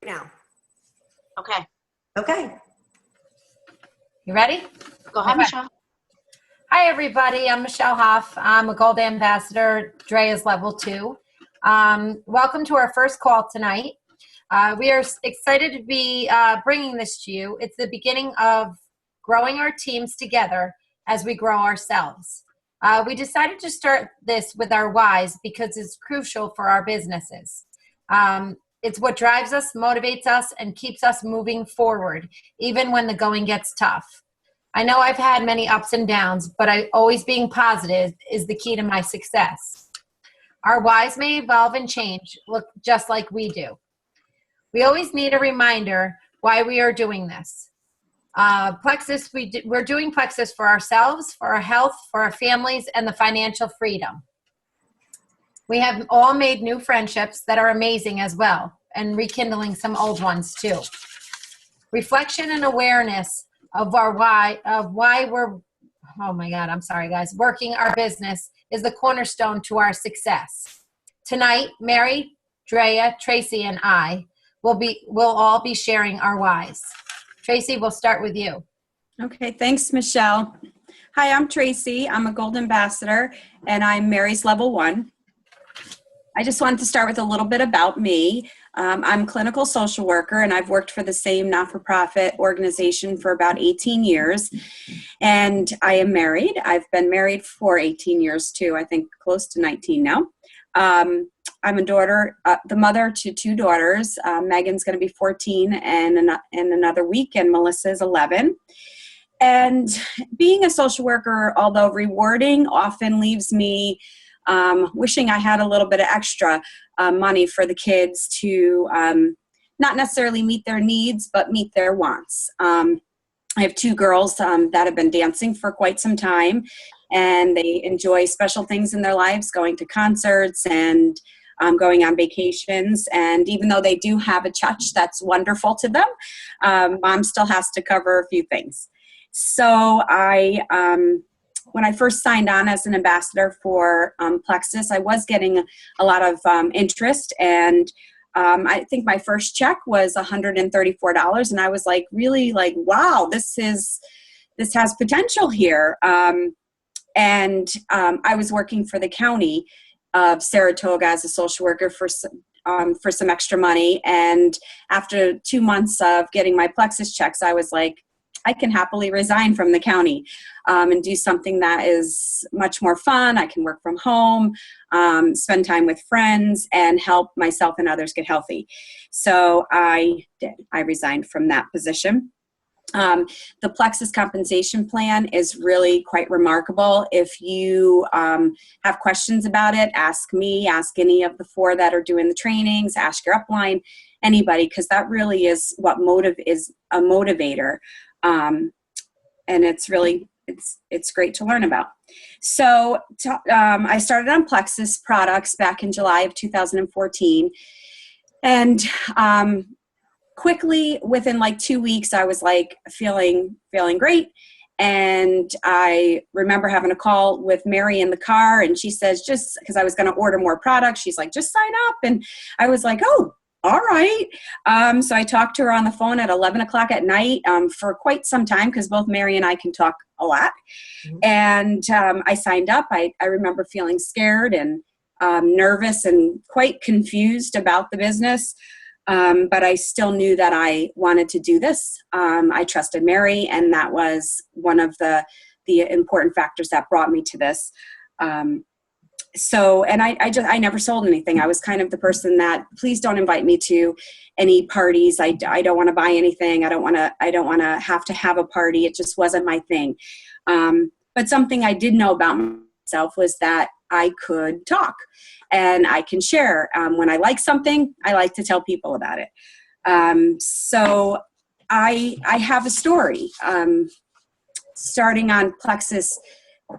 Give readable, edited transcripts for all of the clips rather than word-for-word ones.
now. Okay. Okay. You ready? Go ahead, Okay. Michelle. Hi, everybody. I'm Michelle Hoff. I'm a Gold Ambassador. Dre is level 2. Welcome to our first call tonight. We are excited to be bringing this to you. It's the beginning of growing our teams together as we grow ourselves. We decided to start this with our whys because it's crucial for our businesses. It's what drives us, motivates us, and keeps us moving forward, even when the going gets tough. I know I've had many ups and downs, but always being positive is the key to my success. Our whys may evolve and change, look just like we do. We always need a reminder why we are doing this. Plexus, we're doing Plexus for ourselves, for our health, for our families, and the financial freedom. We have all made new friendships that are amazing as well, and rekindling some old ones too. Reflection and awareness of our why we're, oh my God, I'm sorry guys, working our business is the cornerstone to our success. Tonight, Mary, Drea, Tracy, and I will all be sharing our whys. Tracy, we'll start with you. Okay, thanks, Michelle. Hi, I'm Tracy. I'm a Gold Ambassador, and I'm Mary's level 1. I just wanted to start with a little bit about me. I'm a clinical social worker, and I've worked for the same not-for-profit organization for about 18 years. And I am married. I've been married for 18 years, too. I think close to 19 now. I'm a daughter, the mother to 2 daughters. Megan's going to be 14 in another week, and Melissa is 11. And being a social worker, although rewarding, often leaves me wishing I had a little bit of extra money for the kids to not necessarily meet their needs, but meet their wants. I have 2 girls that have been dancing for quite some time, and they enjoy special things in their lives, going to concerts and going on vacations. And even though they do have a church that's wonderful to them, mom still has to cover a few things. So when I first signed on as an ambassador for Plexus, I was getting a lot of interest, and I think my first check was $134, and I was like, really, like, wow, this has potential here. And I was working for the county of Saratoga as a social worker for some extra money, and after 2 months of getting my Plexus checks, I was like, I can happily resign from the county and do something that is much more fun. I can work from home, spend time with friends, and help myself and others get healthy. So I did. I resigned from that position. The Plexus compensation plan is really quite remarkable. If you have questions about it, ask me, ask any of the 4 that are doing the trainings, ask your upline, anybody, because that really is what is a motivator. And it's really, it's great to learn about. So I started on Plexus products back in July of 2014. And quickly, within like 2 weeks, I was like feeling great. And I remember having a call with Mary in the car, and she says, just because I was going to order more products, she's like, just sign up. And I was like, oh, all right. So I talked to her on the phone at 11 o'clock at night for quite some time, because both Mary and I can talk a lot. Mm-hmm. And I signed up. I remember feeling scared and nervous and quite confused about the business. But I still knew that I wanted to do this. I trusted Mary, and that was one of the important factors that brought me to this. So, and I never sold anything. I was kind of the person that, please don't invite me to any parties. I don't want to buy anything. I don't want to have a party. It just wasn't my thing. But something I did know about myself was that I could talk and I can share. When I like something, I like to tell people about it. So I have a story. Starting on Plexus,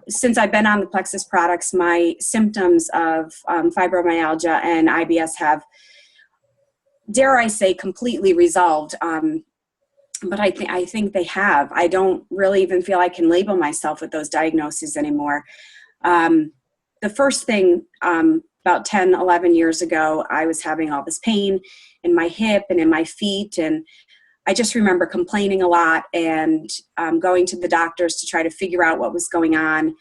since I've been on the Plexus products, my symptoms of fibromyalgia and IBS have, dare I say, completely resolved. But I think they have. I don't really even feel I can label myself with those diagnoses anymore. The first thing about 10, 11 years ago, I was having all this pain in my hip and in my feet. And I just remember complaining a lot and going to the doctors to try to figure out what was going on.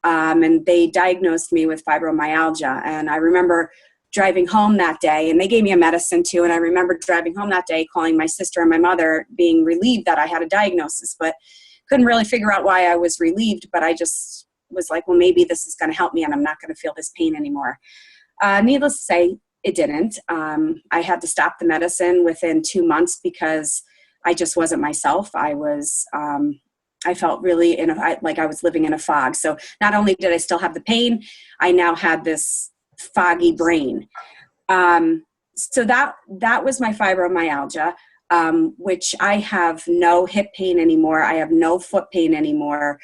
And they diagnosed me with fibromyalgia. And I remember driving home that day, and they gave me a medicine too. And I remember driving home that day, calling my sister and my mother, being relieved that I had a diagnosis, but couldn't really figure out why I was relieved. But I just was like, well, maybe this is going to help me and I'm not going to feel this pain anymore. Needless to say, it didn't. I had to stop the medicine within 2 months because I just wasn't myself. I felt really like I was living in a fog. So not only did I still have the pain, I now had this foggy brain. So that was my fibromyalgia, which I have no hip pain anymore. I have no foot pain anymore.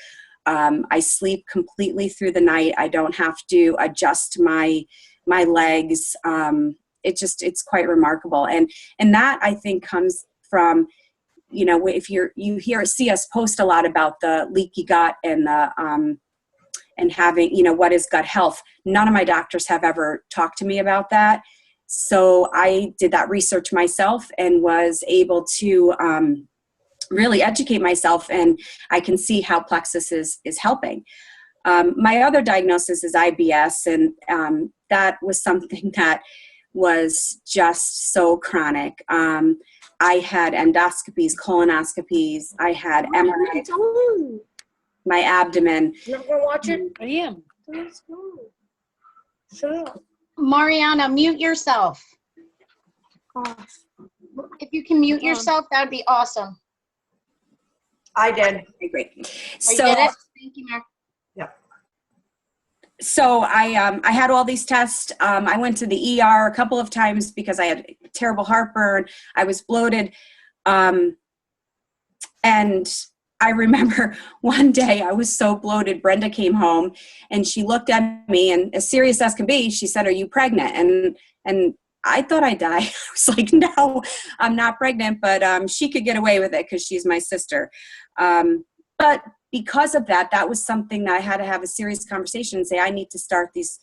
I sleep completely through the night. I don't have to adjust my legs. It's quite remarkable. And that I think comes from, if you see us post a lot about the leaky gut and the, and having, what is gut health. None of my doctors have ever talked to me about that. So I did that research myself and was able to really educate myself, and I can see how Plexus is helping. My other diagnosis is IBS, and that was something that was just so chronic. I had endoscopies, colonoscopies, I had MRI, my abdomen. You're not gonna watch it? I am. Shut up. Mariana, mute yourself. If you can mute Hold on. yourself, that would be awesome. I did. Okay, great. Oh, you So, did it? Thank you, Mary. So I had all these tests. I went to the ER a couple of times because I had terrible heartburn. I was bloated. And I remember one day I was so bloated, Brenda came home and she looked at me, and as serious as can be, she said, "Are you pregnant?" And I thought I'd die. I was like, "No, I'm not pregnant," but she could get away with it because she's my sister. But because of that, that was something that I had to have a serious conversation and say, I need to start these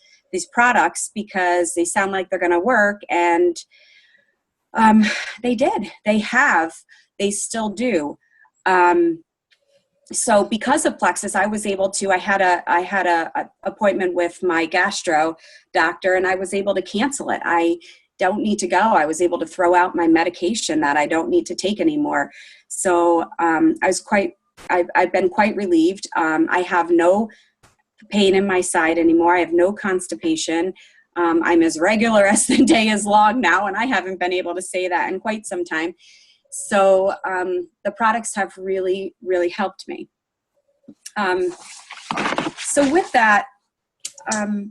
products because they sound like they're going to work. And they did. They still do. So because of Plexus, I was able to, I had a appointment with my gastro doctor, and I was able to cancel it. I don't need to go. I was able to throw out my medication that I don't need to take anymore. So I've been quite relieved. I have no pain in my side anymore. I have no constipation. I'm as regular as the day is long now, and I haven't been able to say that in quite some time. So the products have really, really helped me. So with that,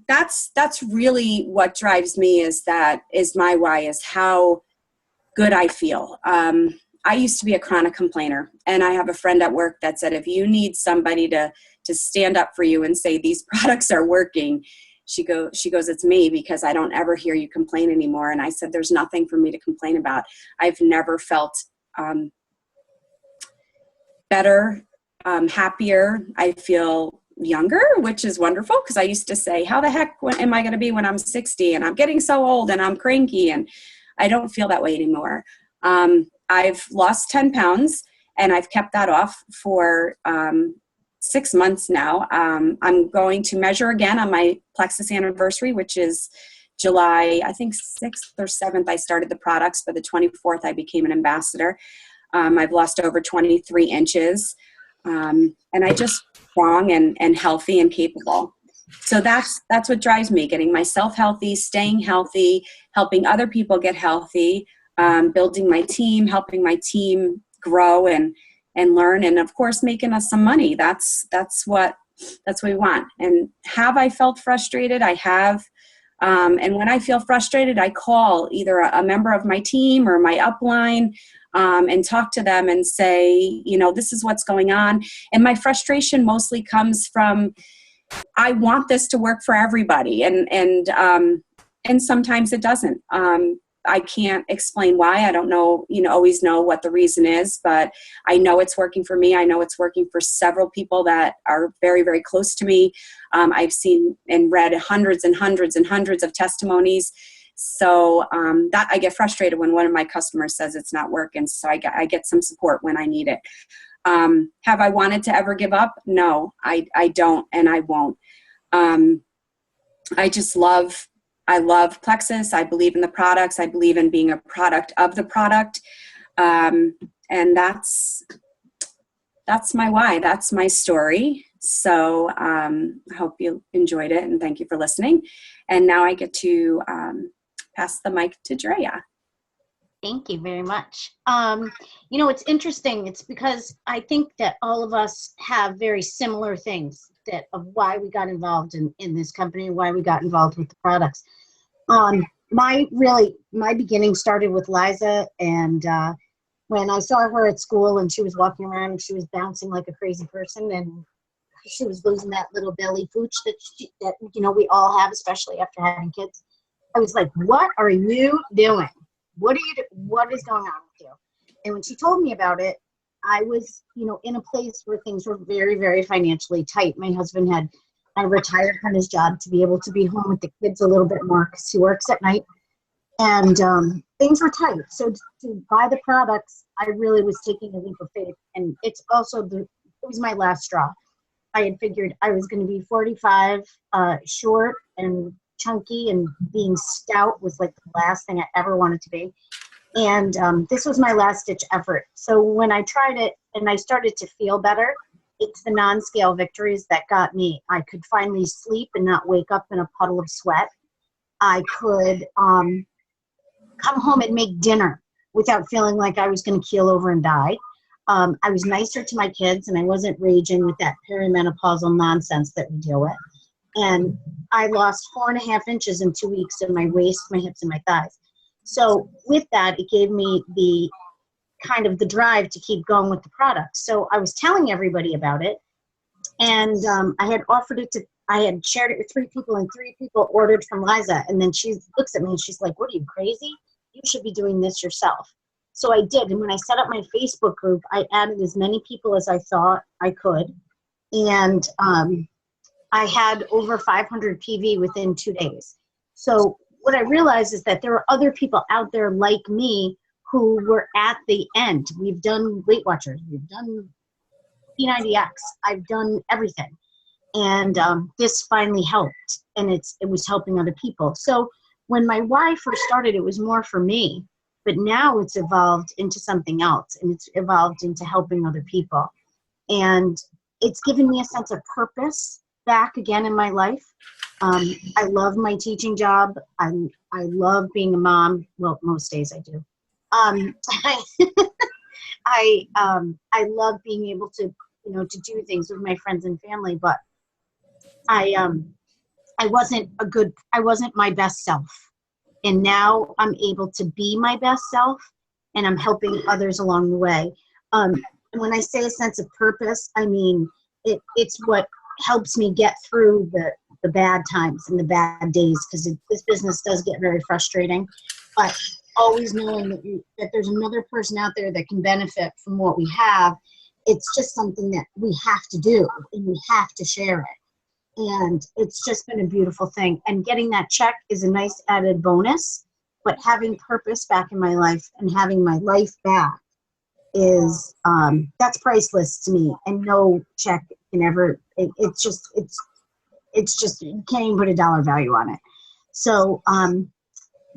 that's really what drives me, is my why, is how good I feel. I used to be a chronic complainer, and I have a friend at work that said, if you need somebody to stand up for you and say these products are working, she goes, it's me, because I don't ever hear you complain anymore. And I said, there's nothing for me to complain about. I've never felt better, happier. I feel younger, which is wonderful, because I used to say, how the heck am I going to be when I'm 60 and I'm getting so old and I'm cranky? And I don't feel that way anymore. I've lost 10 pounds and I've kept that off for 6 months now. I'm going to measure again on my Plexus anniversary, which is July, I think 6th or 7th, I started the products. By the 24th, I became an ambassador. I've lost over 23 inches. And I just strong and healthy and capable. So that's what drives me, getting myself healthy, staying healthy, helping other people get healthy, building my team, helping my team grow and learn, and of course making us some money. That's what we want. And have I felt frustrated? I have. And when I feel frustrated, I call either a member of my team or my upline and talk to them and say, this is what's going on. And my frustration mostly comes from, I want this to work for everybody. And sometimes it doesn't. I can't explain why. I don't know, always know what the reason is, but I know it's working for me. I know it's working for several people that are very, very close to me. I've seen and read hundreds and hundreds and hundreds of testimonies. So that I get frustrated when one of my customers says it's not working. So I get some support when I need it. Have I wanted to ever give up? No, I don't, and I won't. I love Plexus. I believe in the products. I believe in being a product of the product. And that's my why. That's my story. So I hope you enjoyed it, and thank you for listening. And now I get to pass the mic to Drea. Thank you very much. It's interesting. It's because I think that all of us have very similar things of why we got involved in this company, why we got involved with the products. My beginning started with Liza, and when I saw her at school and she was walking around and she was bouncing like a crazy person, and she was losing that little belly pooch that we all have, especially after having kids. I was like, what are you doing? What is going on with you? And when she told me about it, I was, in a place where things were very, very financially tight. My husband had retired from his job to be able to be home with the kids a little bit more because he works at night. And things were tight. So to buy the products, I really was taking a leap of faith. And it's also it was my last straw. I had figured I was going to be 45, short and chunky, and being stout was like the last thing I ever wanted to be. And this was my last ditch effort. So when I tried it and I started to feel better, it's the non-scale victories that got me. I could finally sleep and not wake up in a puddle of sweat. I could come home and make dinner without feeling like I was going to keel over and die. I was nicer to my kids, and I wasn't raging with that perimenopausal nonsense that we deal with. And I lost 4.5 inches in 2 weeks in my waist, my hips, and my thighs. So with that, it gave me the kind of the drive to keep going with the product. So I was telling everybody about it, and I had shared it with 3 people, and 3 people ordered from Liza. And then she looks at me and she's like, what are you, crazy? You should be doing this yourself. So I did. And when I set up my Facebook group, I added as many people as I thought I could. And I had over 500 PV within 2 days. So what I realized is that there are other people out there like me who were at the end. We've done Weight Watchers. We've done P90X. I've done everything. And this finally helped. And it was helping other people. So when my why first started, it was more for me. But now it's evolved into something else. And it's evolved into helping other people. And it's given me a sense of purpose back again in my life. I love my teaching job. I love being a mom. Well, most days I do. I love being able to, to do things with my friends and family, but I wasn't my best self. And now I'm able to be my best self, and I'm helping others along the way. When I say a sense of purpose, I mean, it's what helps me get through the bad times and the bad days, because this business does get very frustrating. But always knowing that there's another person out there that can benefit from what we have, it's just something that we have to do, and we have to share it. And it's just been a beautiful thing. And getting that check is a nice added bonus, but having purpose back in my life and having my life back is, that's priceless to me. And no check can ever, it's just, you can't even put a dollar value on it. So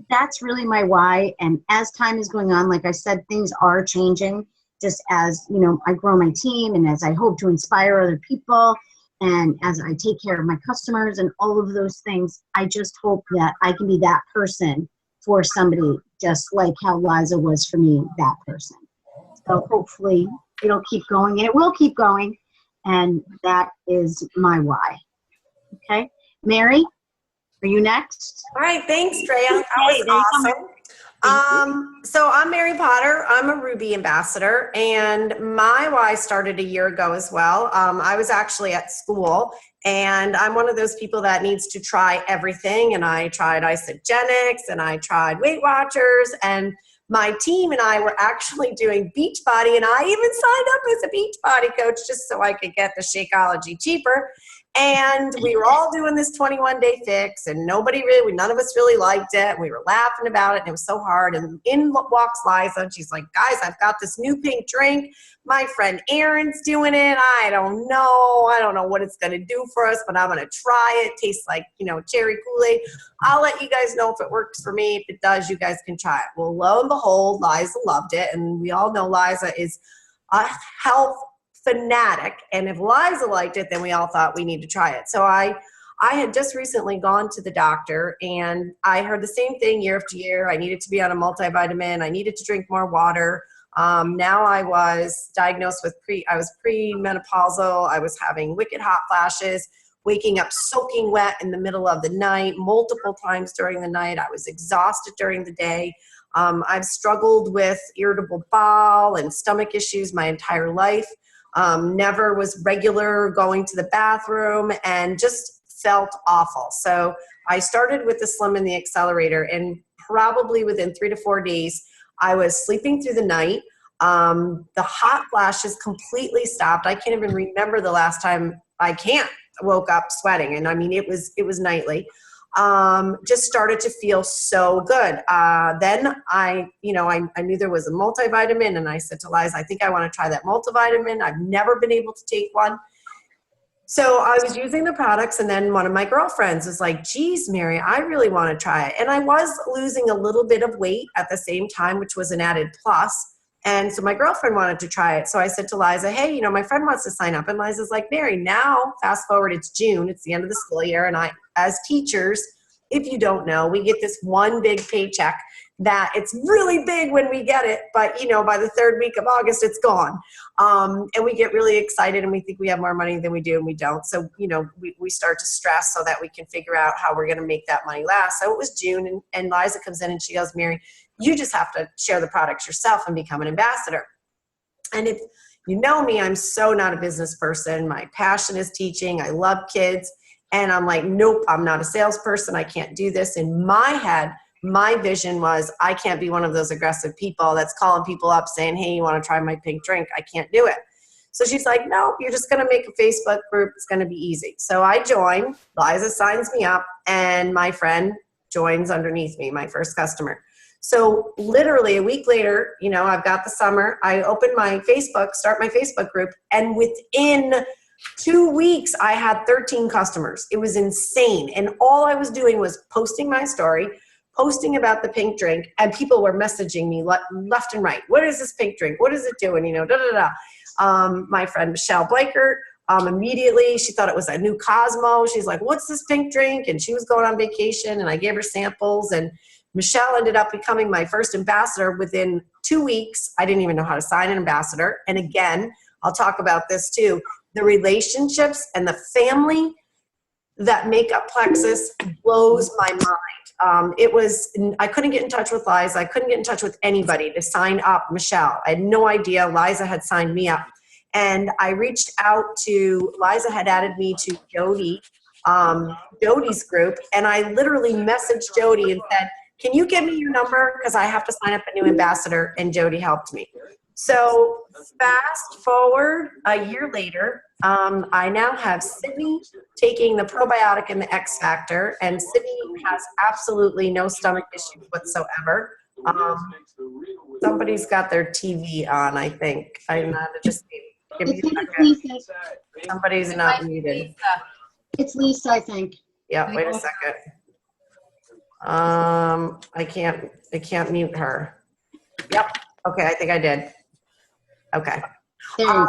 that's really my why. And as time is going on, like I said, things are changing just as, I grow my team, and as I hope to inspire other people, and as I take care of my customers and all of those things. I just hope that I can be that person for somebody, just like how Liza was for me, that person. So hopefully it'll keep going, and it will keep going. And that is my why. Okay. Mary, are you next? All right, thanks, Drea. That was there you go. awesome. So I'm Mary Potter. I'm a Ruby ambassador, and my why started a year ago as well. I was actually at school, And I'm one of those people that needs to try everything. And I tried Isogenics and I tried Weight Watchers, and my team and I were actually doing Beachbody, and I even signed up as a Beachbody coach just so I could get the Shakeology cheaper. And we were all doing this 21-day fix, and none of us really liked it. And we were laughing about it, and it was so hard. And in walks Liza, and she's like, guys, I've got this new pink drink. My friend Erin's doing it. I don't know what it's going to do for us, but I'm going to try it. Tastes like, cherry Kool-Aid. I'll let you guys know if it works for me. If it does, you guys can try it. Well, lo and behold, Liza loved it. And we all know Liza is a health fanatic, and if Liza liked it, then we all thought we need to try it. So I had just recently gone to the doctor, and I heard the same thing year after year. I needed to be on a multivitamin. I needed to drink more water. Now I was diagnosed with I was premenopausal. I was having wicked hot flashes, waking up soaking wet in the middle of the night, multiple times during the night. I was exhausted during the day. I've struggled with irritable bowel and stomach issues my entire life. Never was regular going to the bathroom, and just felt awful. So I started with the Slim and the Accelerator, and probably within 3 to 4 days, I was sleeping through the night. The hot flashes completely stopped. I can't even remember the last time I woke up sweating. And I mean, it was nightly. Just started to feel so good. Then I knew there was a multivitamin, and I said to Liza, I think I want to try that multivitamin. I've never been able to take one. So I was using the products, and then one of my girlfriends was like, geez, Mary, I really want to try it. And I was losing a little bit of weight at the same time, which was an added plus. And so my girlfriend wanted to try it. So I said to Liza, hey, my friend wants to sign up. And Liza's like, Mary, now fast forward, it's June. It's the end of the school year. And as teachers, if you don't know, we get this one big paycheck that it's really big when we get it. But, by the third week of August, it's gone. And we get really excited, and we think we have more money than we do, and we don't. So, we start to stress so that we can figure out how we're going to make that money last. So it was June, and Liza comes in and she goes, Mary, you just have to share the products yourself and become an ambassador. And if you know me, I'm so not a business person. My passion is teaching. I love kids. And I'm like, nope, I'm not a salesperson. I can't do this. In my head, my vision was I can't be one of those aggressive people that's calling people up saying, hey, you want to try my pink drink? I can't do it. So she's like, no, you're just going to make a Facebook group. It's going to be easy. So I join. Liza signs me up, and my friend joins underneath me, my first customer. So literally a week later, I've got the summer. I open my Facebook, start my Facebook group, and within 2 weeks, I had 13 customers. It was insane. And all I was doing was posting my story, posting about the pink drink, and people were messaging me left and right. What is this pink drink? What is it doing? My friend Michelle Blakert, immediately, she thought it was a new Cosmo. She's like, what's this pink drink? And she was going on vacation, and I gave her samples, and Michelle ended up becoming my first ambassador within 2 weeks. I didn't even know how to sign an ambassador. And again, I'll talk about this too. The relationships and the family that make up Plexus blows my mind. I couldn't get in touch with Liza. I couldn't get in touch with anybody to sign up Michelle. I had no idea Liza had signed me up. And I reached out to, Liza had added me to Jody's group. And I literally messaged Jody and said, can you give me your number? Because I have to sign up a new ambassador. And Jody helped me. So fast forward a year later, I now have Sydney taking the probiotic and the X Factor, and Sydney has absolutely no stomach issues whatsoever. Somebody's got their TV on, I think. I'm not just give me a second. Somebody's not muted. It's Lisa, I think. Yeah, wait a second. I can't mute her. Yep. Okay, I think I did. Okay. There you go.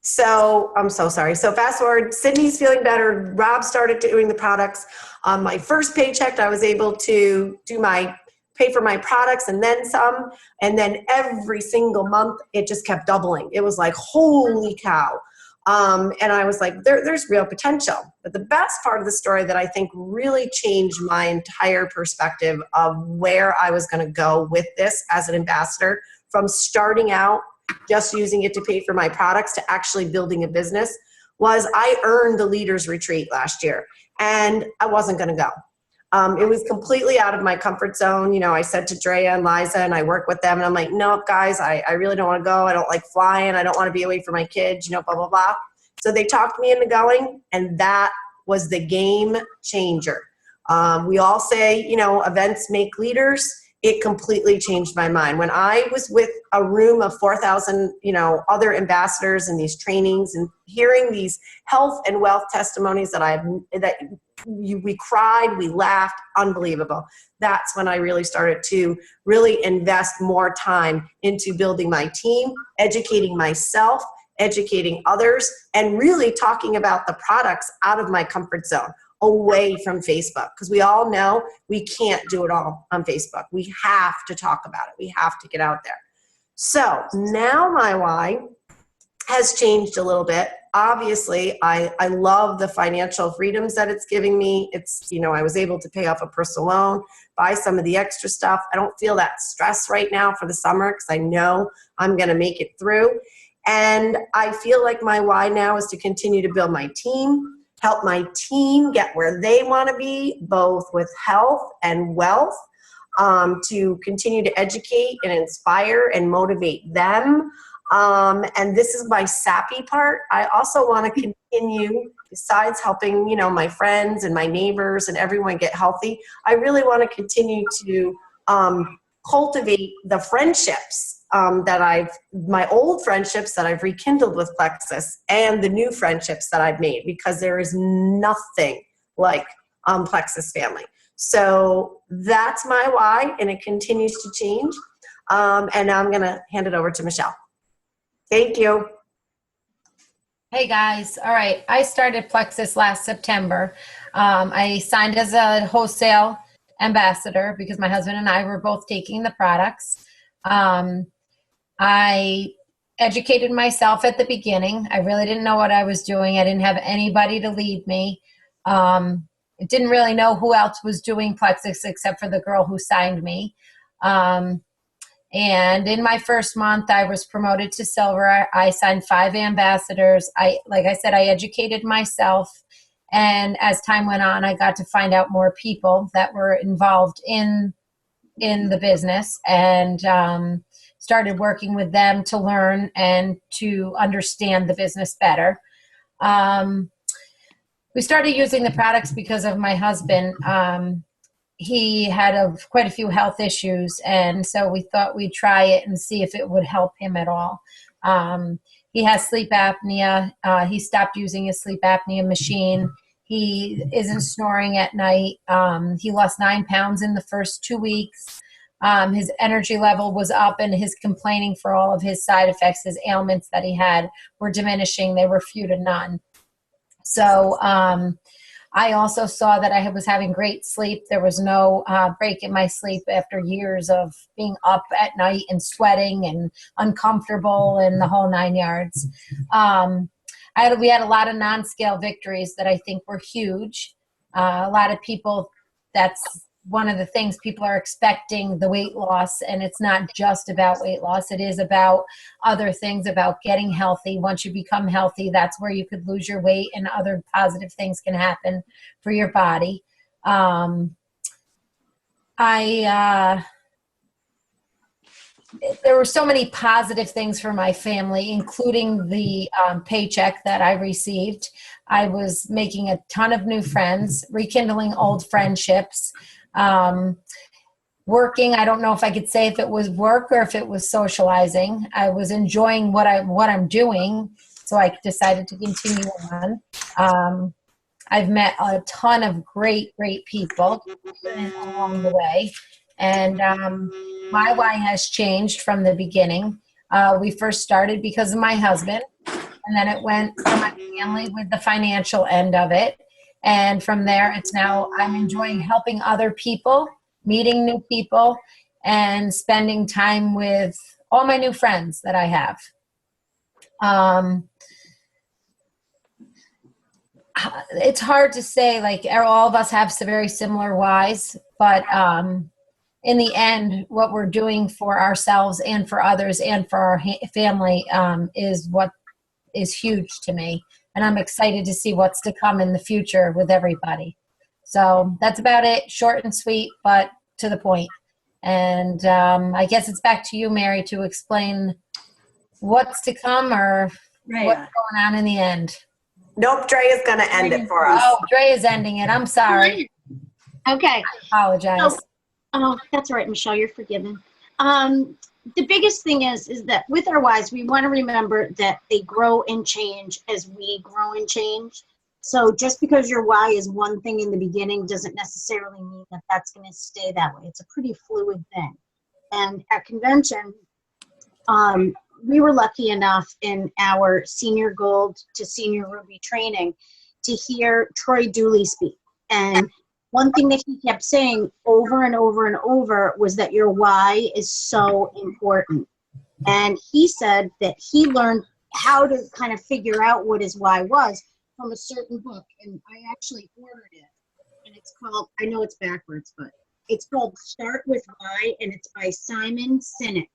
So I'm so sorry. So fast forward, Sydney's feeling better. Rob started doing the products. My first paycheck, I was able to pay for my products and then some. And then every single month, it just kept doubling. It was like, holy cow. And I was like, there's real potential. But the best part of the story that I think really changed my entire perspective of where I was going to go with this as an ambassador, from starting out just using it to pay for my products to actually building a business, was I earned the leaders retreat last year, and I wasn't going to go. It was completely out of my comfort zone. You know, I said to Drea and Liza, and I work with them, and I'm like, no, guys, I really don't want to go. I don't like flying. I don't want to be away from my kids, you know, blah, blah, blah. So they talked me into going, and that was the game changer. We all say, you know, events make leaders. It completely changed my mind. When I was with a room of 4,000, you know, other ambassadors in these trainings and hearing these health and wealth testimonies we cried, we laughed, unbelievable. That's when I really started to really invest more time into building my team, educating myself, educating others, and really talking about the products out of my comfort zone, away from Facebook, because we all know we can't do it all on Facebook. We have to talk about it. We have to get out there. So now my why has changed a little bit. Obviously, I love the financial freedoms that it's giving me. It's, you know, I was able to pay off a personal loan, buy some of the extra stuff. I don't feel that stress right now for the summer because I know I'm going to make it through. And I feel like my why now is to continue to build my team, help my team get where they want to be, both with health and wealth, to continue to educate and inspire and motivate them. And this is my sappy part. I also want to continue, besides helping, you know, my friends and my neighbors and everyone get healthy, I really want to continue to cultivate the friendships my old friendships that I've rekindled with Plexus and the new friendships that I've made, because there is nothing like Plexus family. So that's my why, and it continues to change. And now I'm going to hand it over to Michelle. Thank you. Hey guys. All right. I started Plexus last September. I signed as a wholesale ambassador because my husband and I were both taking the products. I educated myself at the beginning. I really didn't know what I was doing. I didn't have anybody to lead me. I didn't really know who else was doing Plexus except for the girl who signed me. And in my first month, I was promoted to silver. I signed 5 ambassadors. Like I said, I educated myself. And as time went on, I got to find out more people that were involved in the business, and started working with them to learn and to understand the business better. We started using the products because of my husband. He had quite a few health issues, and so we thought we'd try it and see if it would help him at all. He has sleep apnea. He stopped using his sleep apnea machine. He isn't snoring at night. He lost 9 pounds in the first 2 weeks. His energy level was up, and his complaining for all of his side effects, his ailments that he had, were diminishing. They were few to none. So I also saw that I was having great sleep. There was no break in my sleep after years of being up at night and sweating and uncomfortable and the whole 9 yards. We had a lot of non-scale victories that I think were huge. A lot of people, that's one of the things people are expecting, the weight loss, and it's not just about weight loss. It is about other things, about getting healthy. Once you become healthy, that's where you could lose your weight and other positive things can happen for your body. There were so many positive things for my family, including the paycheck that I received. I was making a ton of new friends, rekindling old friendships. Working, I don't know if I could say if it was work or if it was socializing. I was enjoying what I'm doing, so I decided to continue on. I've met a ton of great people along the way, and my why has changed from the beginning. We first started because of my husband, and then it went for my family with the financial end of it. And from there, it's now I'm enjoying helping other people, meeting new people, and spending time with all my new friends that I have. It's hard to say, like, all of us have some very similar whys, but in the end, what we're doing for ourselves and for others and for our family is what is huge to me. and I'm excited to see what's to come in the future with everybody. So that's about it. Short and sweet, but to the point. And I guess it's back to you, Mary, to explain what's to come or what's going on in the end. Nope, Dre is going to end it for us. Oh, Dre is ending it. I'm sorry. Okay. I apologize. Oh, that's all right, Michelle. You're forgiven. The biggest thing is that with our whys, we want to remember that they grow and change as we grow and change. So just because your why is one thing in the beginning doesn't necessarily mean that that's going to stay that way. It's a pretty fluid thing. And at convention, we were lucky enough in our senior gold to senior ruby training to hear Troy Dooley speak. And one thing that he kept saying over and over and over was that your why is so important. And he said that he learned how to kind of figure out what his why was from a certain book. And I actually ordered it. And it's called, I know it's backwards, but it's called Start With Why, and it's by Simon Sinek.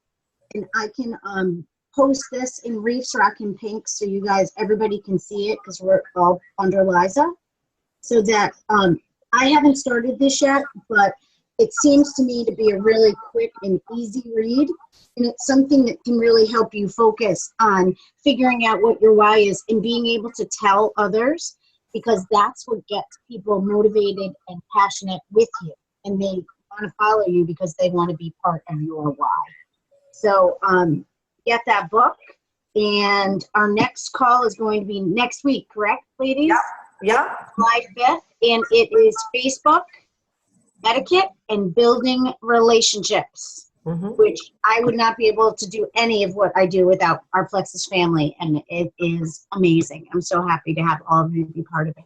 And I can post this in Reefs Rockin' Pink so you guys, everybody can see it because we're all under Liza. So that I haven't started this yet, but it seems to me to be a really quick and easy read. And it's something that can really help you focus on figuring out what your why is and being able to tell others, because that's what gets people motivated and passionate with you. And they want to follow you because they want to be part of your why. So get that book. And our next call is going to be next week, correct, ladies? Yeah. July 5th. And it is Facebook, etiquette, and building relationships, which I would not be able to do any of what I do without our Plexus family. And it is amazing. I'm so happy to have all of you be part of it.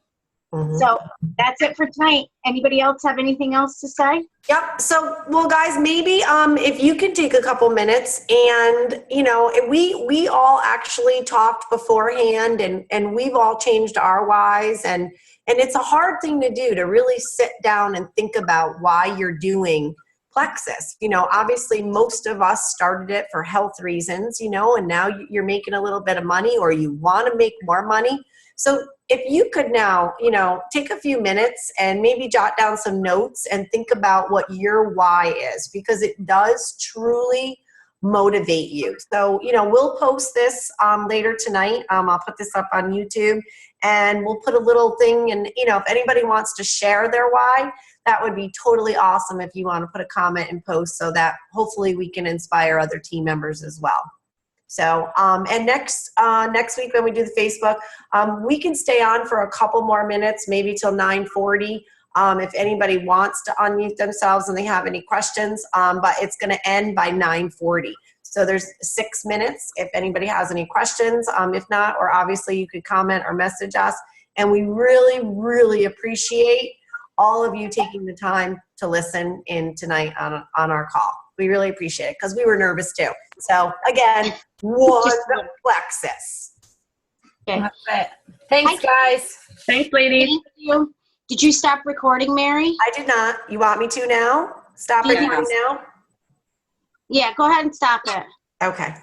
So that's it for tonight. Anybody else have anything else to say? Yep. So, well, guys, maybe if you could take a couple minutes and, you know, we all actually talked beforehand and we've all changed our whys and it's a hard thing to do, to really sit down and think about why you're doing Plexus. You know, obviously most of us started it for health reasons, you know, and now you're making a little bit of money or you want to make more money. So if you could now, you know, take a few minutes and maybe jot down some notes and think about what your why is, because it does truly motivate you. So, you know, we'll post this later tonight. I'll put this up on YouTube and we'll put a little thing. And, you know, if anybody wants to share their why, that would be totally awesome if you want to put a comment and post so that hopefully we can inspire other team members as well. So, and next week when we do the Facebook, we can stay on for a couple more minutes, maybe till 9:40. If anybody wants to unmute themselves and they have any questions, but it's going to end by 9:40. So there's 6 minutes if anybody has any questions. If not, or obviously you could comment or message us. And we really, really appreciate all of you taking the time to listen in tonight on our call. We really appreciate it because we were nervous too. So again, one Plexus. Okay. That's it. Thanks, guys. Thanks, ladies. Thank you. Did you stop recording, Mary? I did not. You want me to now? Stop Yeah. recording now? Yeah, go ahead and stop it. Okay.